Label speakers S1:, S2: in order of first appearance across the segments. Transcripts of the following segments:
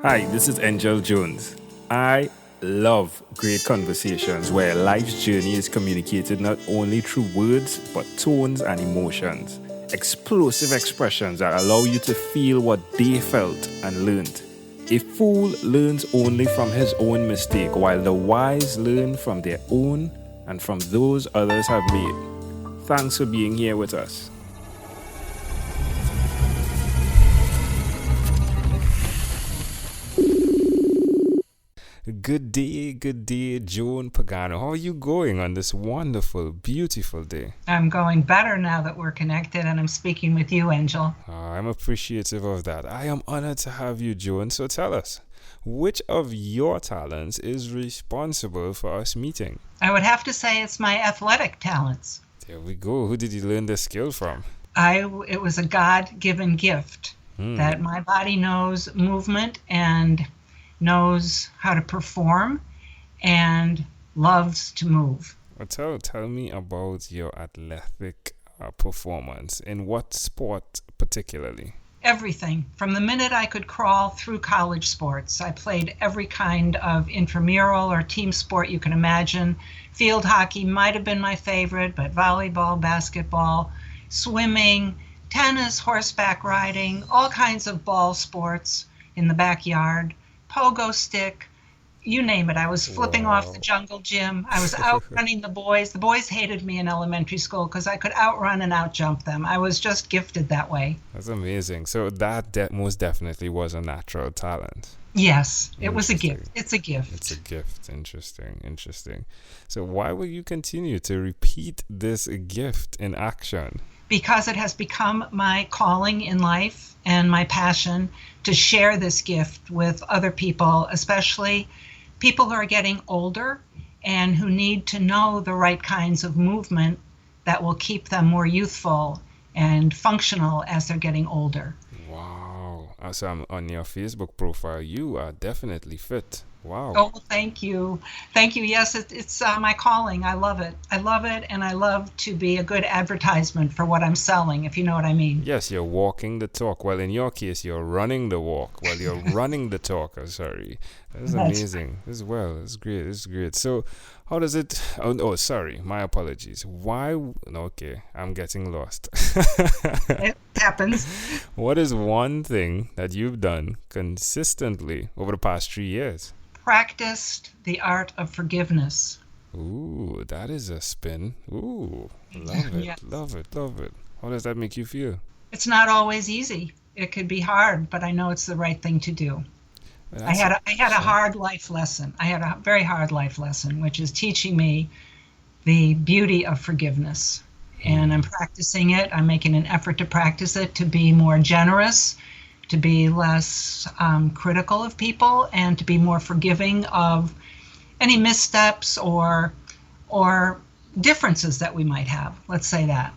S1: Hi, this is Angel Jones. I love great conversations where life's journey is communicated not only through words, but tones and emotions. Explosive expressions that allow you to feel what they felt and learned. A fool learns only from his own mistake, while the wise learn from their own and from those others have made. Thanks for being here with us. Good day, Joan Pagano. How are you going on this wonderful, beautiful day?
S2: I'm going better now that we're connected and I'm speaking with you, Angel.
S1: I'm appreciative of that. I am honored to have you, Joan. So tell us, which of your talents is responsible for us meeting?
S2: I would have to say it's my athletic talents.
S1: There we go. Who did you learn this skill from?
S2: It was a God-given gift that my body knows movement and knows how to perform and loves to move.
S1: Well, tell me about your athletic performance. In what sport particularly?
S2: Everything. From the minute I could crawl through college sports, I played every kind of intramural or team sport you can imagine. Field hockey might have been my favorite, but volleyball, basketball, swimming, tennis, horseback riding, all kinds of ball sports in the backyard. Pogo stick, you name it. I was flipping off the jungle gym. I was outrunning the boys. The boys hated me in elementary school because I could outrun and outjump them. I was just gifted that way.
S1: That's amazing. So that most definitely was a natural talent.
S2: Yes, it was a gift. It's a gift.
S1: It's a gift. Interesting. So why will you continue to repeat this gift in action?
S2: Because it has become my calling in life and my passion to share this gift with other people, especially people who are getting older and who need to know the right kinds of movement that will keep them more youthful and functional as they're getting older.
S1: Wow. So I'm on your Facebook profile. You are definitely fit. Wow.
S2: Oh, thank you. Thank you. Yes, it's my calling. I love it. And I love to be a good advertisement for what I'm selling, if you know what I mean.
S1: Yes, you're walking the talk. Well, in your case, you're running the walk. Well, you're running the talk. I'm sorry. That's amazing. Right. As well. It's great. So how does it... Oh, sorry. My apologies. Why... Okay, I'm getting lost.
S2: It happens.
S1: What is one thing that you've done consistently over the past 3 years?
S2: Practiced the art of forgiveness.
S1: Ooh, that is a spin. Ooh, love it, yes. love it. How does that make you feel?
S2: It's not always easy. It could be hard, but I know it's the right thing to do. I had a hard life lesson. I had a very hard life lesson, which is teaching me the beauty of forgiveness. And I'm practicing it. I'm making an effort to practice it, to be more generous, to be less critical of people, and to be more forgiving of any missteps or differences that we might have. Let's say that.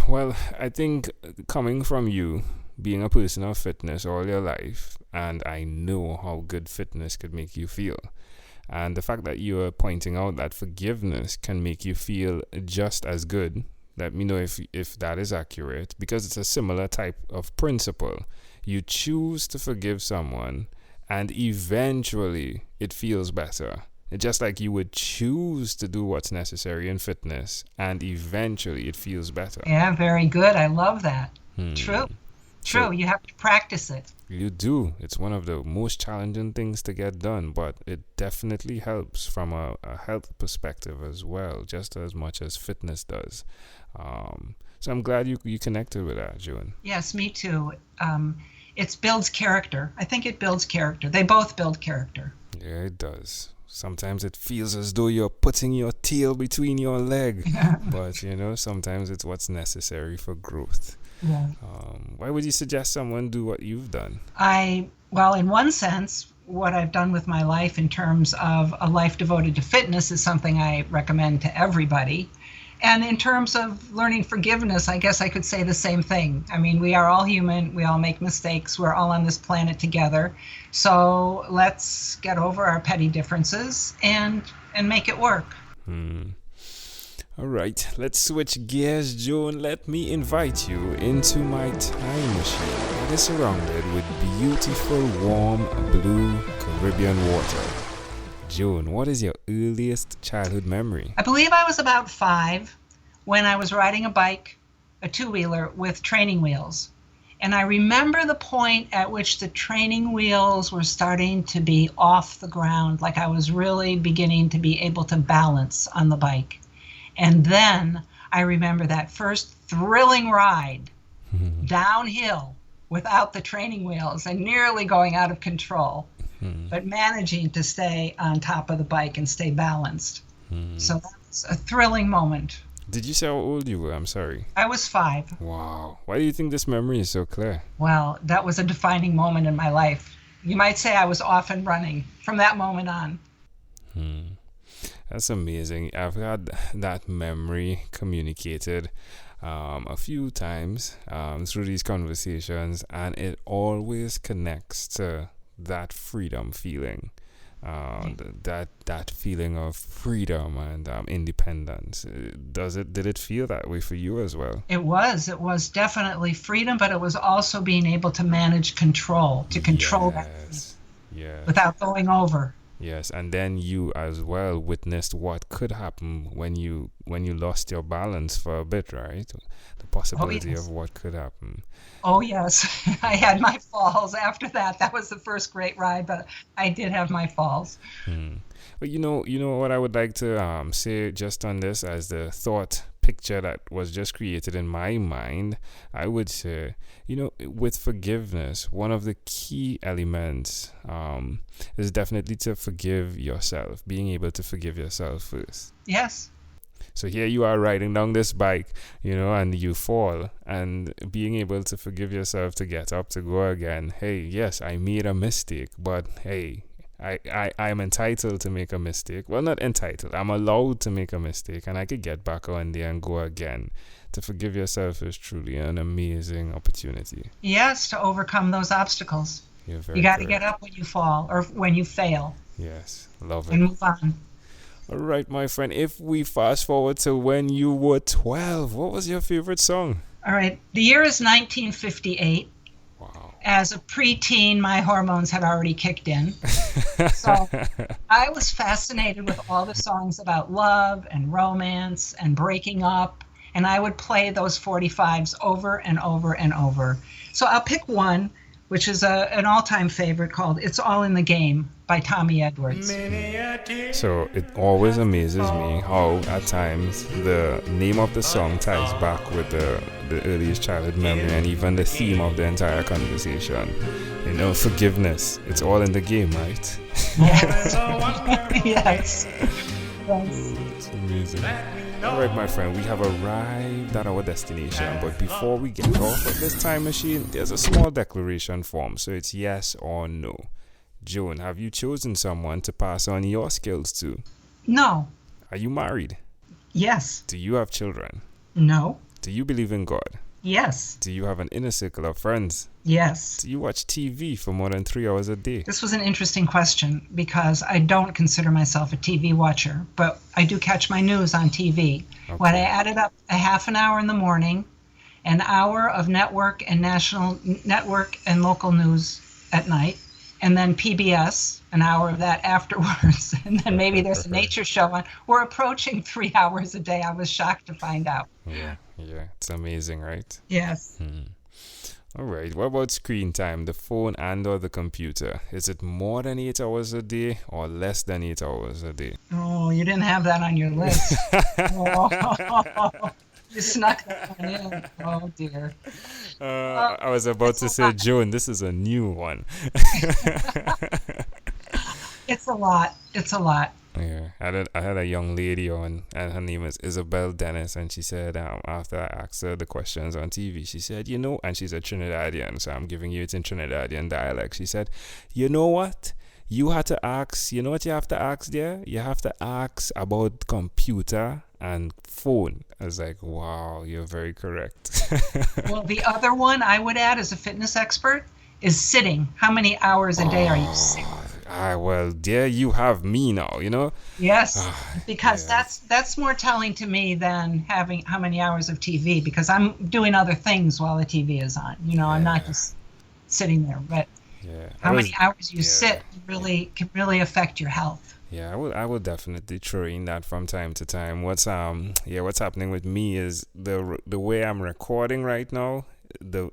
S1: Well, I think coming from you, being a person of fitness all your life, and I know how good fitness could make you feel. And the fact that you are pointing out that forgiveness can make you feel just as good, let me know if that is accurate, because it's a similar type of principle. You choose to forgive someone and eventually it feels better. It's just like you would choose to do what's necessary in fitness and eventually it feels better.
S2: Yeah, very good. I love that. True. So, you have to practice it.
S1: You do. It's one of the most challenging things to get done, but it definitely helps from a health perspective as well, just as much as fitness does. So I'm glad you connected with that, Joan.
S2: Yes, me too. It builds character. I think it builds character. They both build character.
S1: Yeah, it does. Sometimes it feels as though you're putting your tail between your leg. But, sometimes it's what's necessary for growth.
S2: Yeah.
S1: Why would you suggest someone do what you've done?
S2: Well, in one sense, what I've done with my life in terms of a life devoted to fitness is something I recommend to everybody. And in terms of learning forgiveness, I guess I could say the same thing. I mean, we are all human. We all make mistakes. We're all on this planet together. So let's get over our petty differences and make it work.
S1: All right, let's switch gears, Joan. Let me invite you into my time machine that is surrounded with beautiful, warm, blue Caribbean water. Joan, what is your earliest childhood memory?
S2: I believe I was about 5 when I was riding a bike, a two-wheeler with training wheels. And I remember the point at which the training wheels were starting to be off the ground, like I was really beginning to be able to balance on the bike. And then I remember that first thrilling ride downhill without the training wheels and nearly going out of control, but managing to stay on top of the bike and stay balanced. So that was a thrilling moment.
S1: Did you say how old you were? I'm sorry.
S2: I was 5.
S1: Wow. Why do you think this memory is so clear?
S2: Well, that was a defining moment in my life. You might say I was off and running from that moment on.
S1: That's amazing. I've had that memory communicated a few times through these conversations, and it always connects to that freedom feeling. That feeling of freedom and independence. Did it feel that way for you as well?
S2: It was definitely freedom, but it was also being able to manage control, to control that without going over.
S1: Yes, and then you as well witnessed what could happen when you lost your balance for a bit, right? The possibility of what could happen.
S2: Oh yes, I had my falls after that. That was the first great ride, but I did have my falls.
S1: But you know what I would like to say just on this as the thought picture that was just created in my mind. I would say, with forgiveness, one of the key elements is definitely to forgive yourself, being able to forgive yourself first.
S2: Yes.
S1: So here you are riding down this bike, and you fall, and being able to forgive yourself to get up, to go again. Hey, yes, I made a mistake, but hey, I'm entitled to make a mistake. Well, not entitled. I'm allowed to make a mistake, and I could get back on there and go again. To forgive yourself is truly an amazing opportunity.
S2: Yes, to overcome those obstacles.
S1: You
S2: got to get up when you fall or when you fail.
S1: Yes, love it.
S2: And move on.
S1: All right, my friend, if we fast forward to when you were 12, what was your favorite song?
S2: All right, the year is 1958.
S1: Wow.
S2: As a preteen, my hormones had already kicked in. So I was fascinated with all the songs about love and romance and breaking up, and I would play those 45s over and over and over. So I'll pick one, which is an all-time favorite called It's All in the Game by Tommy Edwards.
S1: So it always amazes me how at times the name of the song ties back with the earliest childhood memory and even the theme of the entire conversation. Forgiveness. It's all in the game, right?
S2: Yes. Yes.
S1: It's amazing. All right, my friend, we have arrived at our destination, but before we get off of this time machine, there's a small declaration form, so it's yes or no. Joan, have you chosen someone to pass on your skills to?
S2: No.
S1: Are you married?
S2: Yes.
S1: Do you have children?
S2: No.
S1: Do you believe in God?
S2: Yes.
S1: Do you have an inner circle of friends?
S2: Yes.
S1: Do you watch TV for more than 3 hours a day?
S2: This was an interesting question because I don't consider myself a TV watcher, but I do catch my news on TV.
S1: Okay.
S2: When I added up a half an hour in the morning, an hour of network and local news at night, and then PBS, an hour of that afterwards, and then maybe there's a nature show on. We're approaching 3 hours a day. I was shocked to find out.
S1: Yeah, it's amazing, right?
S2: Yes.
S1: All right, what about screen time, the phone and or the computer? Is it more than 8 hours a day or less than 8 hours a day?
S2: Oh, you didn't have that on your list. Oh, you snuck that one in. Oh, dear.
S1: I was about to say, Joan, this is a new one.
S2: It's a lot. It's a lot.
S1: Yeah, I had a young lady on, and her name is Isabel Dennis, and she said, after I asked her the questions on TV, she said, and she's a Trinidadian, so I'm giving you it in Trinidadian dialect. She said, you know what? You had to ask, you know what you have to ask there? You have to ask about computer and phone. I was like, wow, you're very correct.
S2: Well, the other one I would add as a fitness expert is sitting. How many hours a day are you sitting?
S1: Well, there you have me now,
S2: Yes, because that's more telling to me than having how many hours of TV, because I'm doing other things while the TV is on. I'm not just sitting there. But
S1: Yeah.
S2: How many hours you
S1: Yeah.
S2: sit can really affect your health.
S1: Yeah, I will definitely throw in that from time to time. What's happening with me is the way I'm recording right now.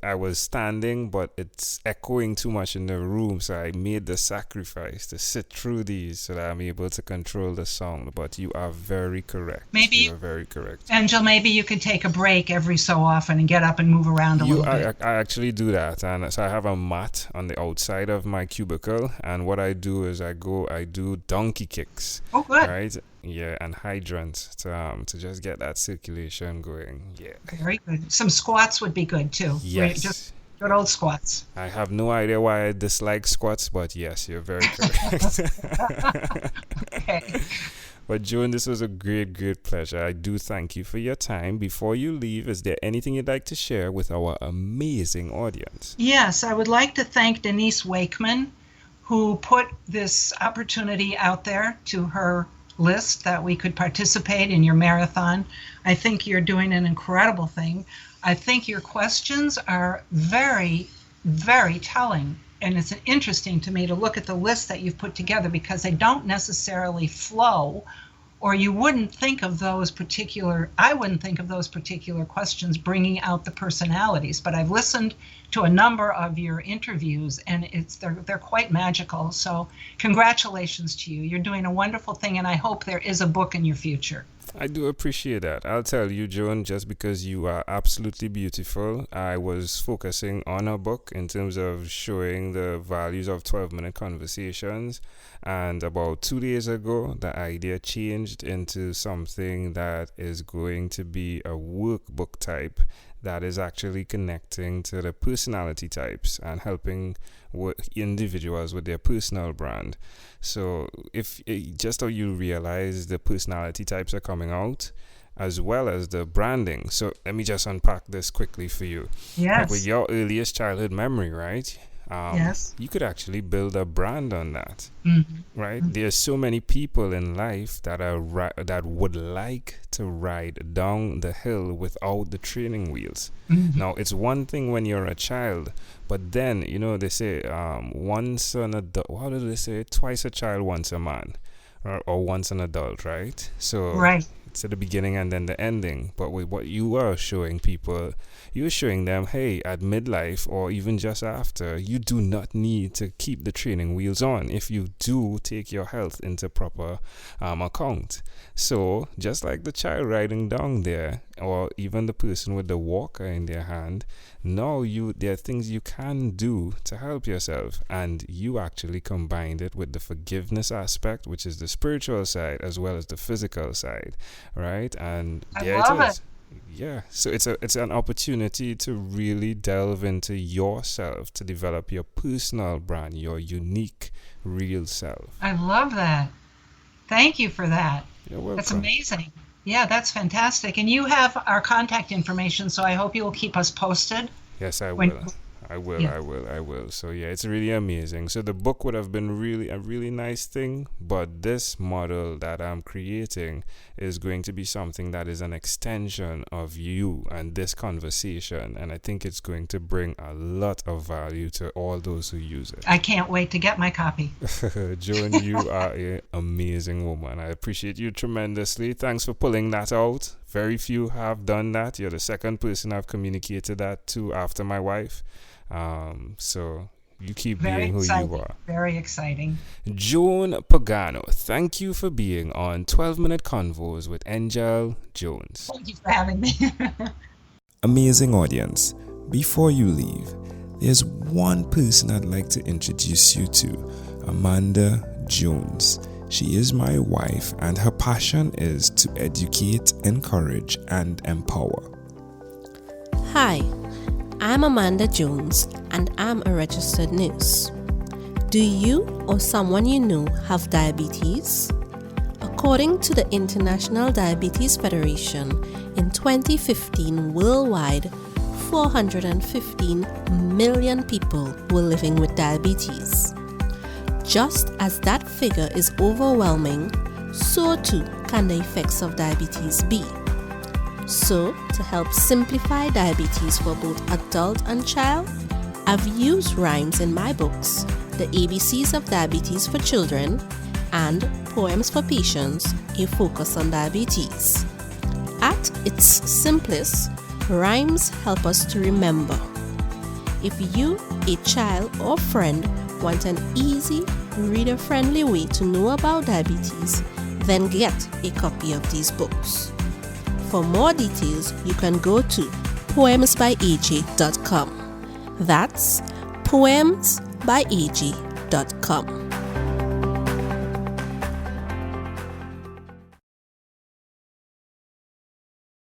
S1: I was standing, but it's echoing too much in the room, so I made the sacrifice to sit through these so that I'm able to control the sound. But you are very correct. You
S2: Maybe,
S1: are very correct.
S2: Angel, maybe you could take a break every so often and get up and move around a little bit.
S1: I actually do that, and so I have a mat on the outside of my cubicle, and what I do is I do donkey kicks,
S2: Oh, good.
S1: right? Yeah, and hydrants to just get that circulation going. Yeah.
S2: Very good. Some squats would be good too.
S1: Yes.
S2: Just good old squats.
S1: I have no idea why I dislike squats, but yes, you're very correct.
S2: Okay.
S1: But Joan, this was a great pleasure. I do thank you for your time. Before you leave, is there anything you'd like to share with our amazing audience?
S2: Yes, I would like to thank Denise Wakeman, who put this opportunity out there to her list that we could participate in your marathon. I think you're doing an incredible thing. I think your questions are very, very telling. And it's interesting to me to look at the list that you've put together because they don't necessarily flow, or you wouldn't think of those particular, I wouldn't think of those particular questions bringing out the personalities. But I've listened to a number of your interviews and they're quite magical. So congratulations to you. You're doing a wonderful thing, and I hope there is a book in your future.
S1: I do appreciate that. I'll tell you, Joan, just because you are absolutely beautiful, I was focusing on a book in terms of showing the values of 12-minute conversations. And about 2 days ago, the idea changed into something that is going to be a workbook type that is actually connecting to the personality types and helping individuals with their personal brand. So if just so you realize the personality types are coming out as well as the branding. So let me just unpack this quickly for you.
S2: Yes.
S1: Like with your earliest childhood memory, right?
S2: Yes.
S1: You could actually build a brand on that,
S2: Mm-hmm.
S1: right? There's so many people in life that that would like to ride down the hill without the training wheels.
S2: Mm-hmm.
S1: Now, it's one thing when you're a child, but then they say once an adult. How do they say? Twice a child, once a man, or once an adult, right? So
S2: Right.
S1: It's at the beginning and then the ending. But with what you are showing people, you're showing them, hey, at midlife or even just after, you do not need to keep the training wheels on if you do take your health into proper account. So just like the child riding down there, or even the person with the walker in their hand, now there are things you can do to help yourself, and you actually combined it with the forgiveness aspect, which is the spiritual side as well as the physical side, right? And
S2: I love it.
S1: Yeah, so it's an opportunity to really delve into yourself, to develop your personal brand, your unique, real self.
S2: I love that. Thank you for that.
S1: You're welcome.
S2: That's amazing. Yeah, that's fantastic. And you have our contact information, so I hope you will keep us posted.
S1: Yes, I will. I will. So yeah, it's really amazing. So the book would have been a really nice thing, but this model that I'm creating is going to be something that is an extension of you and this conversation, and I think it's going to bring a lot of value to all those who use it.
S2: I can't wait to get my copy.
S1: Joan, you are an amazing woman. I appreciate you tremendously. Thanks for pulling that out. Very few have done that. You're the second person I've communicated that to after my wife. So you keep being who you are.
S2: Very exciting.
S1: Joan Pagano, thank you for being on 12-Minute Convos with Angel Jones.
S2: Thank you for having me.
S1: Amazing audience. Before you leave, there's one person I'd like to introduce you to, Amanda Jones. She is my wife, and her passion is to educate, encourage, and empower.
S3: Hi, I'm Amanda Jones, and I'm a registered nurse. Do you or someone you know have diabetes? According to the International Diabetes Federation, in 2015 worldwide, 415 million people were living with diabetes. Just as that figure is overwhelming, so too can the effects of diabetes be. So, to help simplify diabetes for both adult and child, I've used rhymes in my books, The ABCs of Diabetes for Children and Poems for Patients, A Focus on Diabetes. At its simplest, rhymes help us to remember. If you, a child or friend, want an easy, reader-friendly way to know about diabetes, then get a copy of these books. For more details, you can go to poemsbyaj.com. That's poemsbyaj.com.